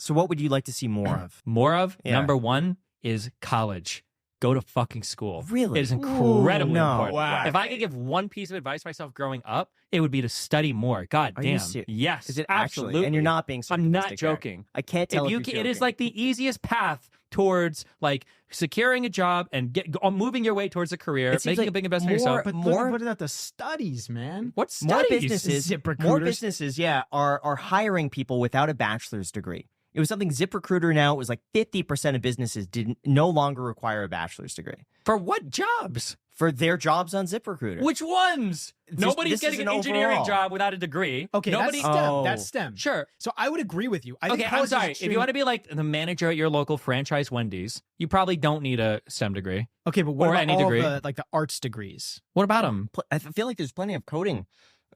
So what would you like to see more of? More of? Yeah. Number one is college. Go to fucking school. Really? It is incredibly no. important. Wow. If I could give one piece of advice to myself growing up, it would be to study more. God Are you damn. serious? Yes. Is it absolutely? actually? And you're not being I'm not sarcastic, joking. I can't tell if you're It is joking. like the easiest path towards like securing a job and moving your way towards a career, It seems making like a big investment in yourself. But more- what about the studies, man? What more studies? businesses, are hiring people without a bachelor's degree. It was something ZipRecruiter now, it was like 50% of businesses no longer require a bachelor's degree For what jobs? for their jobs on ZipRecruiter. Which ones? Nobody's this is getting an an engineering overall. job without a degree. Okay, Nobody. that's STEM. Oh. That's STEM. Sure. So I would agree with you. I think Okay, I'm college is sorry. If you want to be like the manager at your local franchise Wendy's, you probably don't need a STEM degree. okay, but what or about any all degree. of the arts degrees? What about them? I feel like there's plenty of coding.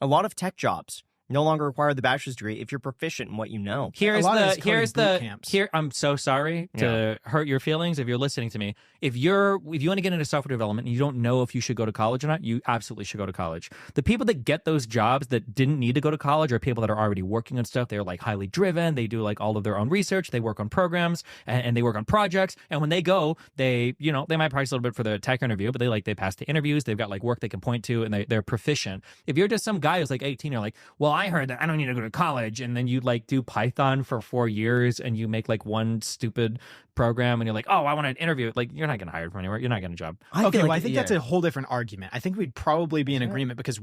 A lot of tech jobs no longer require the bachelor's degree if you're proficient in what you know. Here's lot of the it's coding here's boot the camps. here. I'm so sorry to hurt your feelings if you're listening to me. If you want to get into software development and you don't know if you should go to college or not, you absolutely should go to college. The people that get those jobs that didn't need to go to college are people that are already working on stuff. They're like highly driven. They do like all of their own research. They work on programs and they work on projects. And when they go, they might price a little bit for the tech interview, but they pass the interviews. They've got like work they can point to and they're proficient. If you're just some guy who's like 18, you're like, well, I heard that I don't need to go to college, and then you like do Python for 4 years and you make like one stupid program and you're like, oh, I want to interview. Like, you're not getting hired from anywhere. You're not getting a job. I Okay, feel well, I like, think that's a whole different argument. I think we'd probably be in agreement because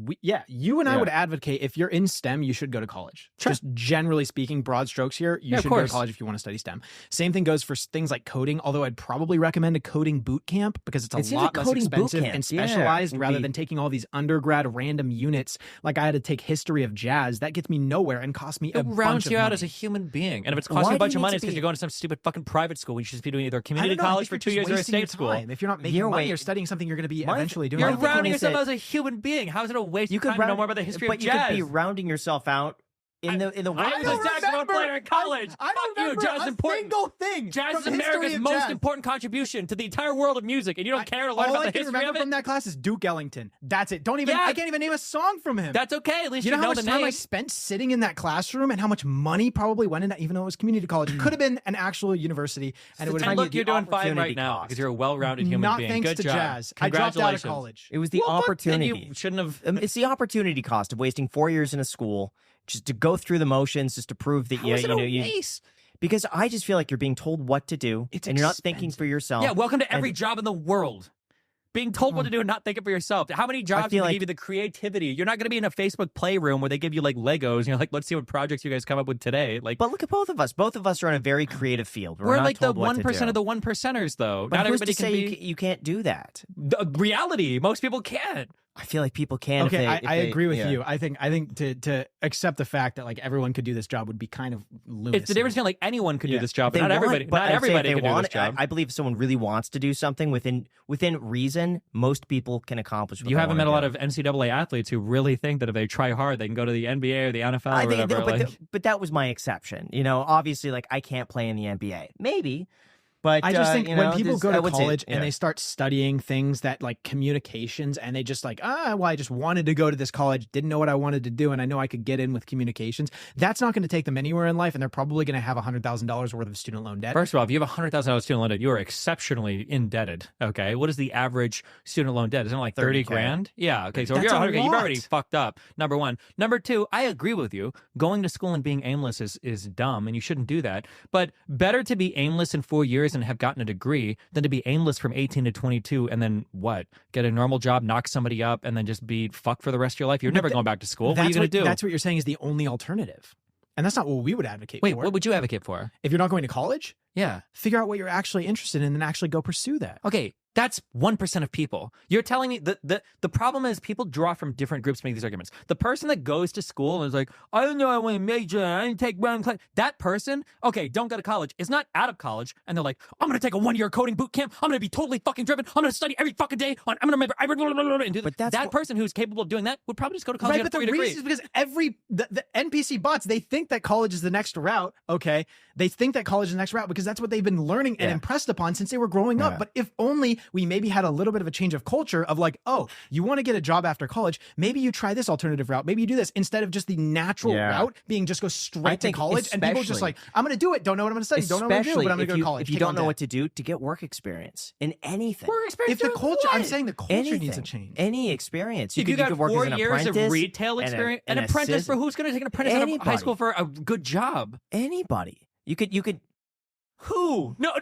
you and I would advocate if you're in STEM, you should go to college. Sure. Just generally speaking, broad strokes here, you of should go to course. college if you want to study STEM. Same thing goes for things like coding, although I'd probably recommend a coding boot camp because it's It a seems lot like less coding boot expensive and camps, yeah, specialized would rather be- than taking all these undergrad random units. Like I had to take history of jazz. That gets me nowhere and costs me a It bunch rounds of you out money. as a human being. And if it's Why costing you a do bunch you of need money, to it's because be- you're going to some stupid fucking private school. You should just be doing either I community don't know, I college think for 2 you're years just or a wasting state your school. time. If you're not making You're money, wait- you're studying something you're going to be My- eventually doing. You're My thinking rounding is yourself that- out as a human being. How is it a waste You of could time to know more about the history but of you jazz? could be rounding yourself out in the I was a saxophone player in college. I Fuck don't you. remember Jazz is a important. single thing. Jazz is from history America's of most jazz. important contribution to the entire world of music, and you don't care to learn All about I the can history remember of it? from that class is Duke Ellington. That's it. I can't even name a song from him. That's okay. At least you know how much the time name. I spent sitting in that classroom and how much money probably went in that, even though it was community college. It could have been an actual university, and it would have And Tell been you look, you're the doing fine opportunity right now cost. because you're a well-rounded human not being. thanks Good to job. jazz. I dropped out of Congratulations. college. It was the Well, fuck, then opportunity. you shouldn't have. It's the opportunity cost of wasting 4 years in a school just to go through the motions, just to prove that How is it a you. waste? Because I just feel like you're being told what to do, It's and you're not thinking expensive. for yourself. Yeah, welcome to every And- job in the world. Being told what to do and not thinking for yourself. How many jobs do feel they like- give you the creativity? You're not going to be in a Facebook playroom where they give you like Legos and you're like, let's see what projects you guys come up with today. Like, But look at both of us. Both of us are in a very creative field. we're not like the told what to 1% do. of the 1%ers, though. But not who's everybody to say can be. you can't do that? The reality. Most people can't. I feel like people can. Okay, if I they, agree with yeah. you. I think to accept the fact that like everyone could do this job would be kind of lunacy. It's the difference between like anyone could do Yeah. this job, They but not want- everybody. but Not I'd say if everybody they can do want this job. I believe if someone really wants to do something within reason, most people can accomplish. What You they haven't wanna met a lot do. of NCAA athletes who really think that if they try hard, they can go to the NBA or the NFL I or think, whatever. but that was my exception. You know, obviously, like I can't play in the NBA, maybe. But I just think you when know, people this- go I to would say- college yeah. and they start studying things that like communications and they just like, well, I just wanted to go to this college, didn't know what I wanted to do, and I know I could get in with communications. That's not going to take them anywhere in life, and they're probably going to have $100,000 worth of student loan debt. First of all, if you have $100,000 student loan debt, you are exceptionally indebted. Okay, what is the average student loan debt? Isn't it like 30 30K. grand? Yeah. Okay, so if That's you're a 100K, you've already lot. fucked up. Number one. Number two, I agree with you. Going to school and being aimless is dumb, and you shouldn't do that. But better to be aimless in 4 years and have gotten a degree than to be aimless from 18 to 22 and then what? Get a normal job, knock somebody up, and then just be fucked for the rest of your life. You're never going back to school. What are you going to do? That's what you're saying is the only alternative. And that's not what we would advocate Wait, for. what would you advocate for? If you're not going to college, Yeah. figure out what you're actually interested in and actually go pursue that. Okay, that's 1% of people. You're telling me that the problem is people draw from different groups to make these arguments. The person that goes to school and is like, I don't know, I want to major, I didn't take one class. That person, okay, don't go to college, is not out of college, and they're like, I'm going to take a 1-year coding boot camp. I'm going to be totally fucking driven. I'm going to study every fucking day. I'm going to remember, and do But that's that what- person who's capable of doing that would probably just go to college Right, and but get a the 4-year reason degree. is because the NPC bots, they think that college is the next route, okay? They think that college is the next route because that's what they've been learning and Yeah. impressed upon since they were growing up. Yeah. But if only we maybe had a little bit of a change of culture of like, oh, you want to get a job after college, maybe you try this alternative route, maybe you do this instead of just the natural route being just go straight to college, and people just like, I'm going to do it, don't know what I'm going to study, don't know what I'm going to do, but I'm going to go to college. If you don't know what to do, to get work experience in anything. Work experience. If the culture, I'm saying the culture needs to change. Any experience. If you got work 4 as an years of apprentice, retail experience, an apprentice for who's going to take an apprentice out of high school for a good job? Anybody. You could. Who? No,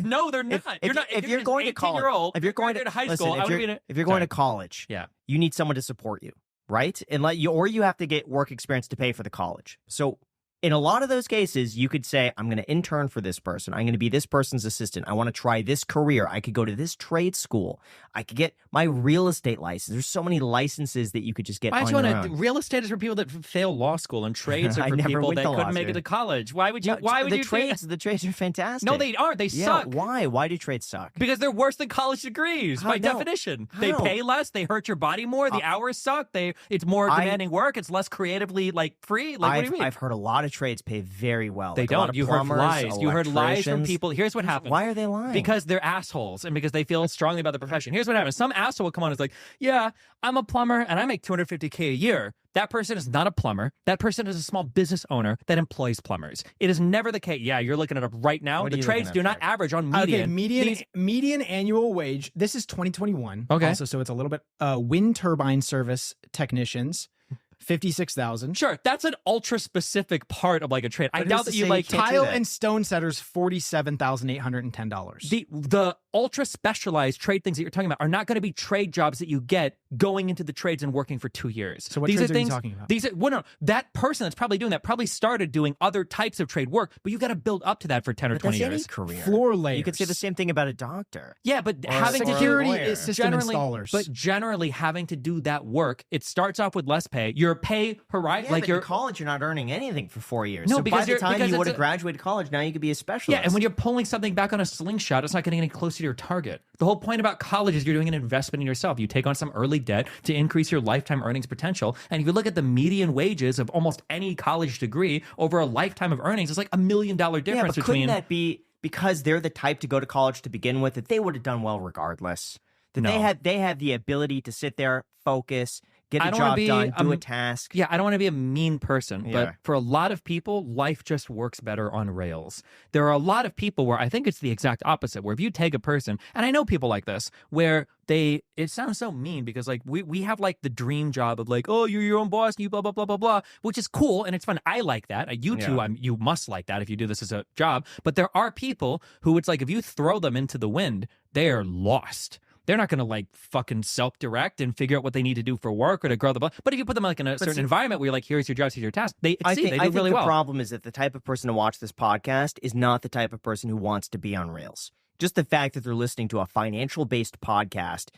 no, they're not. If you're going to college, if you're going to high school, if you're going to college, you need someone to support you, right? And or you have to get work experience to pay for the college. So in a lot of those cases, you could say, I'm going to intern for this person. I'm going to be this person's assistant. I want to try this career. I could go to this trade school. I could get my real estate license. There's so many licenses that you could just get on your own. Real estate is for people that fail law school, and trades are for people that couldn't make it to college. Why would you? The trades are fantastic. No, they aren't. They suck. Why? Why do trades suck? Because they're worse than college degrees by definition. They pay less. They hurt your body more. The hours suck. It's more demanding work. It's less creatively free. What do you mean? I've heard a lot of trades pay very well. They don't. You heard lies. You heard lies from people. Here's what happens. Why are they lying? Because they're assholes and because they feel strongly about the profession. Here's what happens. Some asshole will come on and is like, yeah, I'm a plumber and I make $250K a year. That person is not a plumber. That person is a small business owner that employs plumbers. It is never the case. Yeah, you're looking it up right now. The trades do not average on median. Okay, median annual wage. This is 2021. Okay. Also, so it's a little bit wind turbine service technicians. 56,000. Sure, that's an ultra specific part of a trade. I doubt that you tile and stone setters. $47,810. The ultra specialized trade things that you're talking about are not going to be trade jobs that you get going into the trades and working for 2 years. So what trades are you talking about? That person that's probably doing that probably started doing other types of trade work, but you got to build up to that for 10 or 20 years. Any career. Floor layers. You could say the same thing about a doctor. Yeah, but having security system installers. But generally having to do that work, it starts off with less pay. Your pay horizon, but in college, you're not earning anything for 4 years. No, so because by the time you would have graduated college, now you could be a specialist. Yeah, and when you're pulling something back on a slingshot, it's not getting any closer to your target. The whole point about college is you're doing an investment in yourself. You take on some early debt to increase your lifetime earnings potential. And if you look at the median wages of almost any college degree over a lifetime of earnings, it's like $1 million difference but between. Couldn't that be because they're the type to go to college to begin with, that they would have done well regardless? That they have the ability to sit there, focus, get a job done, do a task. Yeah, I don't want to be a mean person, but for a lot of people, life just works better on rails. There are a lot of people where I think it's the exact opposite, where if you take a person, and I know people like this, where it sounds so mean because we have the dream job of oh, you're your own boss and you blah, blah, blah, blah, blah, which is cool and it's fun. I like that. You too, you must like that if you do this as a job. But there are people who it's if you throw them into the wind, they are lost. They're not going to fucking self-direct and figure out what they need to do for work or to grow the. But if you put them in a certain environment where you're here's your job, here's your task, they do really well. I think the problem is that the type of person to watch this podcast is not the type of person who wants to be on rails. Just the fact that they're listening to a financial-based podcast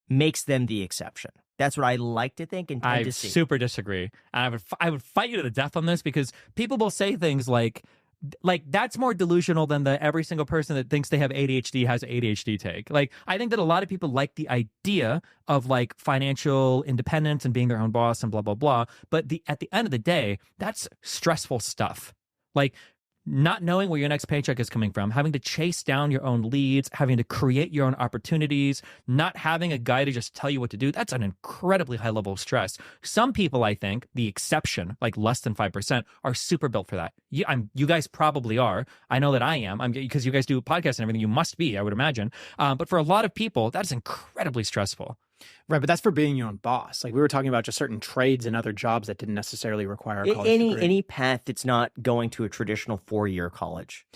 makes them the exception. That's what I like to think and tend to see. I super disagree. And I would fight you to the death on this because people will say things like that's more delusional than the every single person that thinks they have ADHD has ADHD take. I think that a lot of people like the idea of financial independence and being their own boss and blah, blah, blah. But at the end of the day, that's stressful stuff. Not knowing where your next paycheck is coming from, having to chase down your own leads, having to create your own opportunities, not having a guy to just tell you what to do, that's an incredibly high level of stress. Some people, I think, the exception, less than 5%, are super built for that. You guys probably are. I know that I am. Because you guys do podcasts and everything, you must be, I would imagine. But for a lot of people, that's incredibly stressful. Right, but that's for being your own boss. We were talking about just certain trades and other jobs that didn't necessarily require a college degree. Any path that's not going to a traditional 4-year college.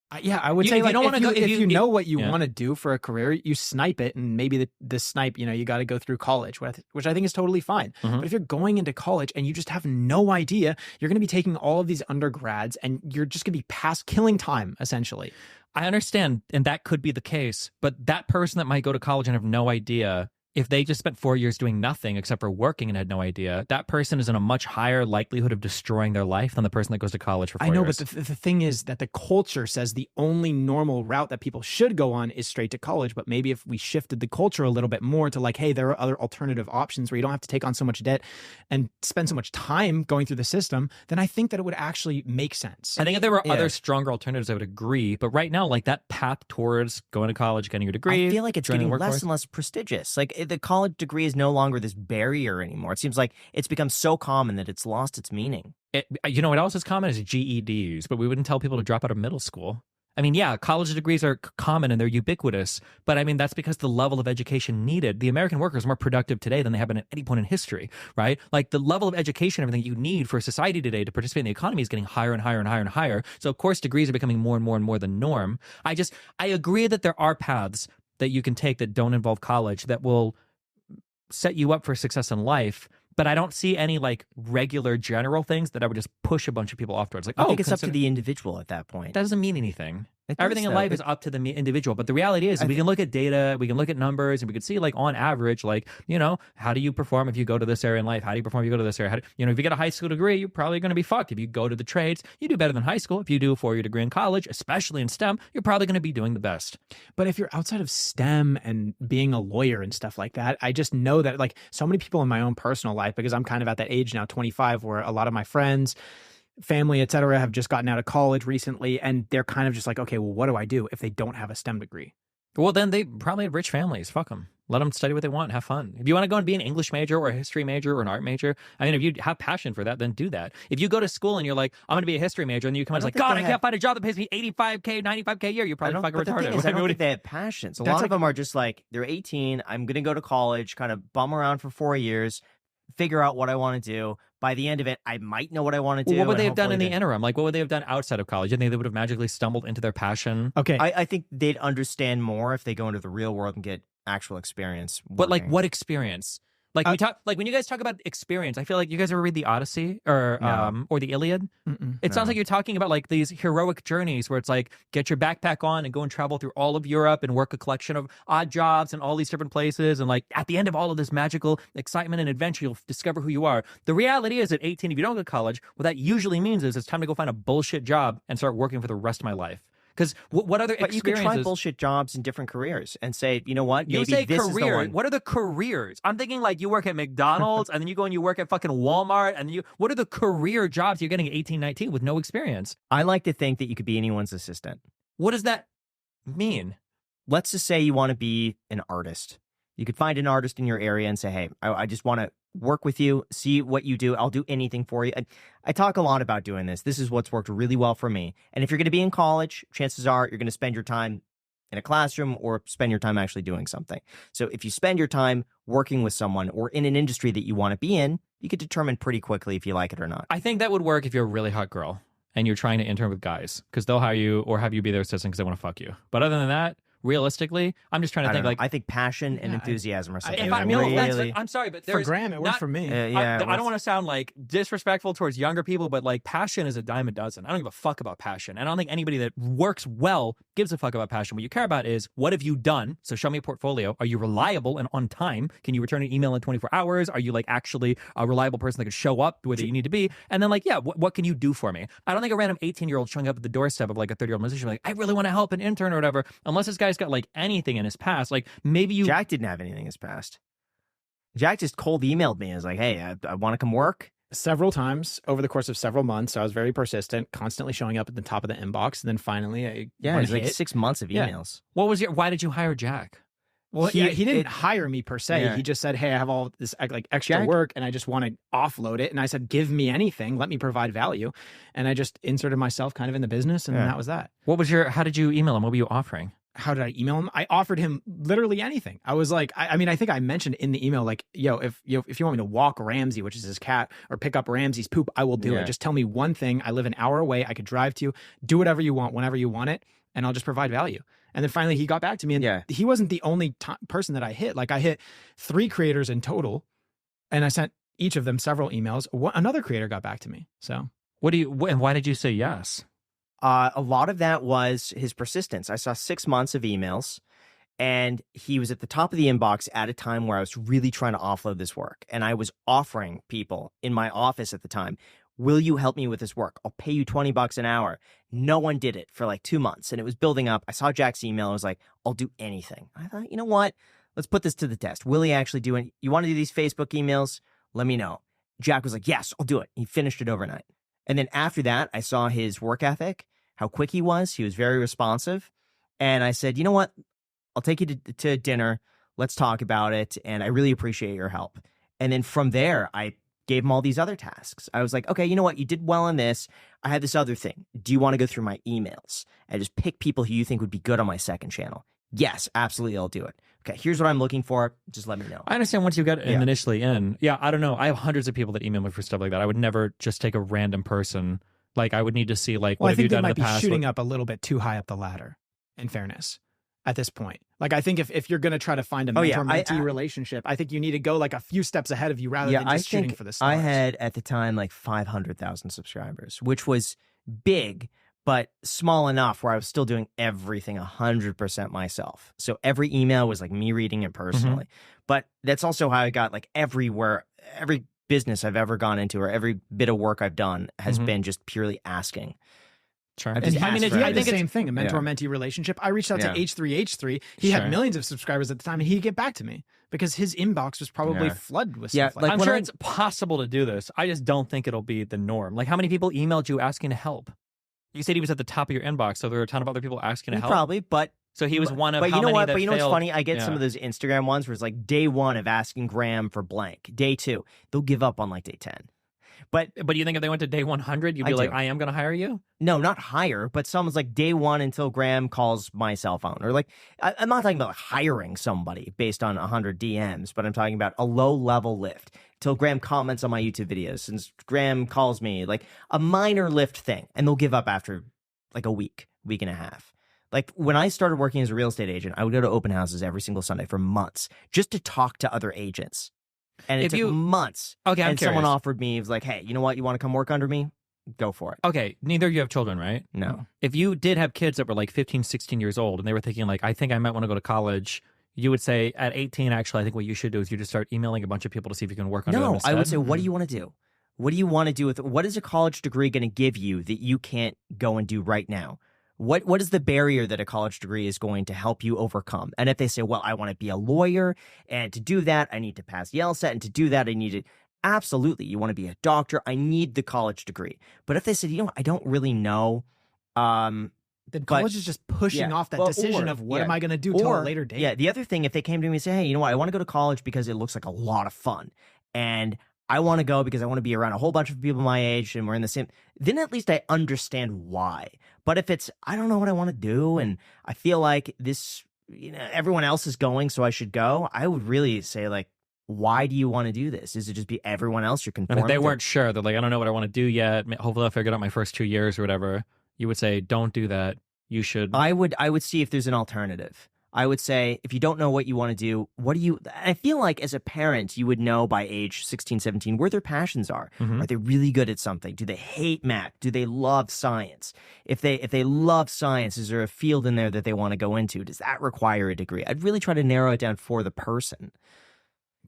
I would say if you know what you want to do for a career, you snipe it, and maybe the snipe, you got to go through college, which I think is totally fine. Mm-hmm. But if you're going into college and you just have no idea, you're going to be taking all of these undergrads, and you're just going to be killing time, essentially. I understand, and that could be the case, but that person that might go to college and have no idea if they just spent 4 years doing nothing except for working and had no idea, that person is in a much higher likelihood of destroying their life than the person that goes to college for 4 years. I know, but the thing is that the culture says the only normal route that people should go on is straight to college. But maybe if we shifted the culture a little bit more to like, hey, there are other alternative options where you don't have to take on so much debt and spend so much time going through the system, then I think that it would actually make sense. I think if there were other stronger alternatives, I would agree. But right now, like that path towards going to college, getting your degree, I feel like it's getting less and less prestigious. Like the college degree is no longer this barrier anymore. It seems like it's become so common that it's lost its meaning. You know what else is common is GEDs, but we wouldn't tell people to drop out of middle school. I mean, yeah, college degrees are common and they're ubiquitous, but I mean, that's because the level of education needed. The American worker is more productive today than they have been at any point in history, right? Like the level of education, everything you need for society today to participate in the economy is getting higher and higher and higher and higher. So of course, degrees are becoming more and more and more the norm. I agree that there are paths that you can take that don't involve college that will set you up for success in life. But I don't see any like regular general things that I would just push a bunch of people off towards. Like, I think it's up to the individual at that point. That doesn't mean anything. Everything in life is up to the individual. But the reality is we can look at data, we can look at numbers, and we can see like on average, like, you know, how do you perform if you go to this area in life? How do you perform if you go to this area? If you get a high school degree, you're probably going to be fucked. If you go to the trades, you do better than high school. If you do a 4-year degree in college, especially in STEM, you're probably going to be doing the best. But if you're outside of STEM and being a lawyer and stuff like that, I just know that like so many people in my own personal life, because I'm kind of at that age now, 25, where a lot of my friends, family, et cetera, have just gotten out of college recently, and they're kind of just like, okay, well, what do I do if they don't have a STEM degree? Well, then they probably have rich families. Fuck them. Let them study what they want. Have fun. If you want to go and be an English major or a history major or an art major, I mean, if you have passion for that, then do that. If you go to school and you're like, I'm going to be a history major, and you come out and like, God, I can't find a job that pays me $85K, $95K a year, you're probably fucking retarded. The thing is, I don't think they have passions. A lot of them are just like, they're 18, I'm going to go to college, kind of bum around for 4 years, figure out what I want to do. By the end of it, I might know what I want to do. What would they have done in the interim? Like, what would they have done outside of college? You think they would have magically stumbled into their passion? Okay. I think they'd understand more if they go into the real world and get actual experience. But like, what experience? Like we talk, like when you guys talk about experience, I feel like you guys ever read the Odyssey or the Iliad? It sounds like you're talking about like these heroic journeys where it's like get your backpack on and go and travel through all of Europe and work a collection of odd jobs in all these different places, and like at the end of all of this magical excitement and adventure, you'll discover who you are. The reality is, at 18, if you don't go to college, what that usually means is it's time to go find a bullshit job and start working for the rest of my life. Because what other experiences? But you could try bullshit jobs in different careers and say, you know what? Maybe this career. Is the one. What are the careers? I'm thinking like you work at McDonald's and then you go and you work at fucking Walmart and what are the career jobs you're getting at 18, 19 with no experience? I like to think that you could be anyone's assistant. What does that mean? Let's just say you want to be an artist. You could find an artist in your area and say, hey, I just want to work with you, see what you do. I'll do anything for you. I talk a lot about doing this. This is what's worked really well for me. And if you're going to be in college, chances are you're going to spend your time in a classroom or spend your time actually doing something. So if you spend your time working with someone or in an industry that you want to be in, you could determine pretty quickly if you like it or not. I think that would work if you're a really hot girl and you're trying to intern with guys, because they'll hire you or have you be their assistant because they want to fuck you. But other than that, realistically, I'm just trying to think like I think passion and enthusiasm are something. I'm sorry, but for Graham, it worked for me. I don't want to sound like disrespectful towards younger people, but like passion is a dime a dozen. I don't give a fuck about passion, and I don't think anybody that works well gives a fuck about passion. What you care about is what have you done? So show me a portfolio. Are you reliable and on time? Can you return an email in 24 hours? Are you like actually a reliable person that can show up where you need to be? And then like, yeah, what can you do for me? I don't think a random 18-year-old showing up at the doorstep of like a 30-year-old musician like, I really want to help an intern or whatever, unless this guy's got like anything in his past. Like maybe you. Jack didn't have anything in his past. Jack just cold emailed me and was like, hey, I want to come work. Several times over the course of several months. I was very persistent, constantly showing up at the top of the inbox. And then finally, it was like 6 months of emails. Why did you hire Jack? Well, he didn't hire me per se. Yeah. He just said, hey, I have all this like extra work and I just want to offload it. And I said, give me anything. Let me provide value. And I just inserted myself kind of in the business. And that was that. How did you email him? What were you offering? How did I email him? I offered him literally anything. I was like, I mean, I think I mentioned in the email, like, yo, if you want me to walk Ramsey, which is his cat, or pick up Ramsey's poop, I will do it. Just tell me one thing. I live an hour away. I could drive to you. Do whatever you want, whenever you want it, and I'll just provide value. And then finally he got back to me, and he wasn't the only person that I hit. Like I hit 3 creators in total, and I sent each of them several emails. Another creator got back to me. So and why did you say yes? A lot of that was his persistence. I saw 6 months of emails, And he was at the top of the inbox at a time where I was really trying to offload this work. And I was offering people in my office at the time, will you help me with this work? I'll pay you $20 an hour. No one did it for like 2 months. And it was building up. I saw Jack's email. I was like, I'll do anything. I thought, you know what? Let's put this to the test. Will he actually do it? You want to do these Facebook emails? Let me know. Jack was like, yes, I'll do it. He finished it overnight. And then after that, I saw his work ethic, how quick he was. He was very responsive. And I said, you know what? I'll take you to dinner. Let's talk about it. And I really appreciate your help. And then from there, I gave him all these other tasks. I was like, okay, you know what? You did well on this. I have this other thing. Do you want to go through my emails and just pick people who you think would be good on my second channel? Yes, absolutely. I'll do it. Okay, here's what I'm looking for. Just let me know. I understand once you get initially in. Yeah, I don't know. I have hundreds of people that email me for stuff like that. I would never just take a random person. Like, I would need to see, like, what have you done in the past? I think they might be shooting up a little bit too high up the ladder, in fairness, at this point. Like, I think if you're going to try to find a mentor-mentee relationship, I think you need to go like a few steps ahead of you rather than just shooting for the stars. I had, at the time, like 500,000 subscribers, which was big, but small enough where I was still doing everything 100% myself. So every email was like me reading it personally. But that's also how I got like everywhere, every business I've ever gone into or every bit of work I've done has been just purely asking. Sure. I mean, if you had the same thing, a mentor-mentee relationship. I reached out to H3H3. He had millions of subscribers at the time, and he'd get back to me because his inbox was probably flooded with stuff like that. I'm sure it's possible to do this. I just don't think it'll be the norm. Like, how many people emailed you asking to help? You said he was at the top of your inbox, so there were a ton of other people asking to help? Probably, but... So he was one of how many what? that But you know what's failed? funny? I get some of those Instagram ones where it's like day 1 of asking Graham for blank. Day 2, they'll give up on like day 10. But you think if they went to day 100, you'd be like, I am going to hire you? No, not hire, but someone's like day 1 until Graham calls my cell phone. Or like, I'm not talking about hiring somebody based on 100 DMs, but I'm talking about a low-level lift till Graham comments on my YouTube videos. Since Graham calls me, like a minor lift thing, and they'll give up after like a week and a half. Like when I started working as a real estate agent, I would go to open houses every single Sunday for months just to talk to other agents. And it took months. Okay, I'm and curious. Someone offered me, it was like, hey, you know what? You want to come work under me? Go for it. Okay, neither of you have children, right? No. If you did have kids that were like 15, 16 years old and they were thinking like, I think I might want to go to college, you would say at 18, actually, I think what you should do is you just start emailing a bunch of people to see if you can work under them instead. I would say, what do you want to do? What do you want to do with it? What is a college degree going to give you that you can't go and do right now? What is the barrier that a college degree is going to help you overcome? And if they say, well, I want to be a lawyer, and to do that, I need to pass YELSET, and to do that, I need to... Absolutely. You want to be a doctor? I need the college degree. But if they said, you know what, I don't really know... then college is just pushing off that decision of what am I going to do till a later date? Yeah, the other thing, if they came to me and say, hey, you know what, I want to go to college because it looks like a lot of fun. And I want to go because I want to be around a whole bunch of people my age and we're in the same, then at least I understand why. But if it's, I don't know what I want to do and I feel like this, you know, everyone else is going, so I should go, I would really say like, why do you want to do this? Is it just be everyone else you're conforming to? And if they weren't sure, they're like, I don't know what I want to do yet. Hopefully I'll figure it out my first 2 years or whatever. You would say, don't do that. You should. I would see if there's an alternative. I would say, if you don't know what you want to do, I feel like as a parent, you would know by age 16, 17, where their passions are. Are they really good at something? Do they hate math? Do they love science? If they love science, is there a field in there that they want to go into? Does that require a degree? I'd really try to narrow it down for the person.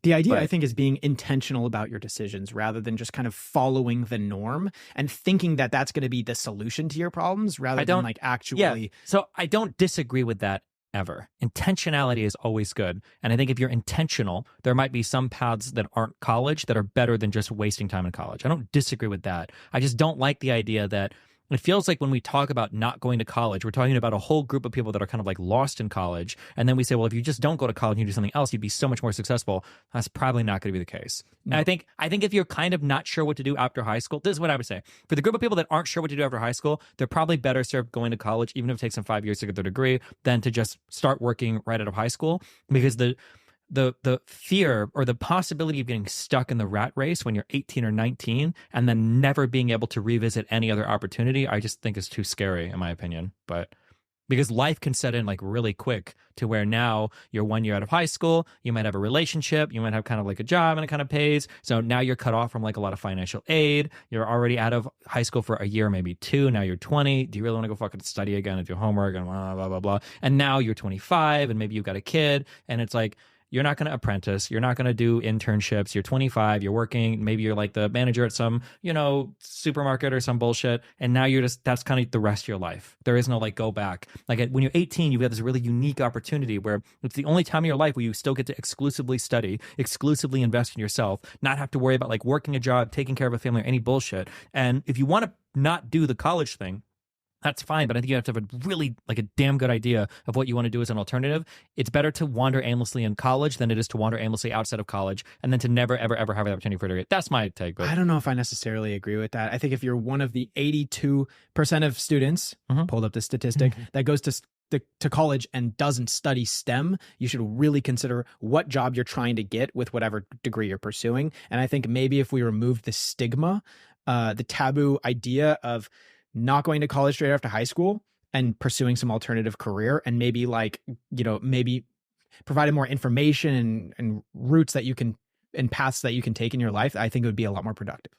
The idea, I think, is being intentional about your decisions rather than just kind of following the norm and thinking that that's going to be the solution to your problems rather than like actually. Yeah. So I don't disagree with that ever. Intentionality is always good. And I think if you're intentional, there might be some paths that aren't college that are better than just wasting time in college. I don't disagree with that. I just don't like the idea that it feels like when we talk about not going to college, we're talking about a whole group of people that are kind of like lost in college. And then we say, well, if you just don't go to college and you do something else, you'd be so much more successful. That's probably not going to be the case. No. And I think if you're kind of not sure what to do after high school, this is what I would say. For the group of people that aren't sure what to do after high school, they're probably better served going to college, even if it takes them 5 years to get their degree, than to just start working right out of high school. Because the fear or the possibility of getting stuck in the rat race when you're 18 or 19 and then never being able to revisit any other opportunity, I just think is too scary in my opinion. But because life can set in like really quick to where now you're 1 year out of high school, you might have a relationship, you might have kind of like a job and it kind of pays. So now you're cut off from like a lot of financial aid. You're already out of high school for a year, maybe two. Now you're 20. Do you really want to go fucking study again and do homework and blah, blah, blah, blah. And now you're 25 and maybe you've got a kid and it's like, you're not going to apprentice. You're not going to do internships. You're 25. You're working. Maybe you're like the manager at some, supermarket or some bullshit. And now that's kind of the rest of your life. There is no like go back. Like when you're 18, you've got this really unique opportunity where it's the only time in your life where you still get to exclusively study, exclusively invest in yourself, not have to worry about like working a job, taking care of a family or any bullshit. And if you want to not do the college thing, that's fine, but I think you have to have a really like a damn good idea of what you want to do as an alternative. It's better to wander aimlessly in college than it is to wander aimlessly outside of college and then to never, ever, ever have the opportunity for a degree. That's my take. But I don't know if I necessarily agree with that. I think if you're one of the 82% of students, pulled up the statistic, that goes to college and doesn't study STEM, you should really consider what job you're trying to get with whatever degree you're pursuing. And I think maybe if we remove the stigma, the taboo idea of not going to college straight after high school and pursuing some alternative career and maybe maybe providing more information and routes that you can and paths that you can take in your life, I think it would be a lot more productive.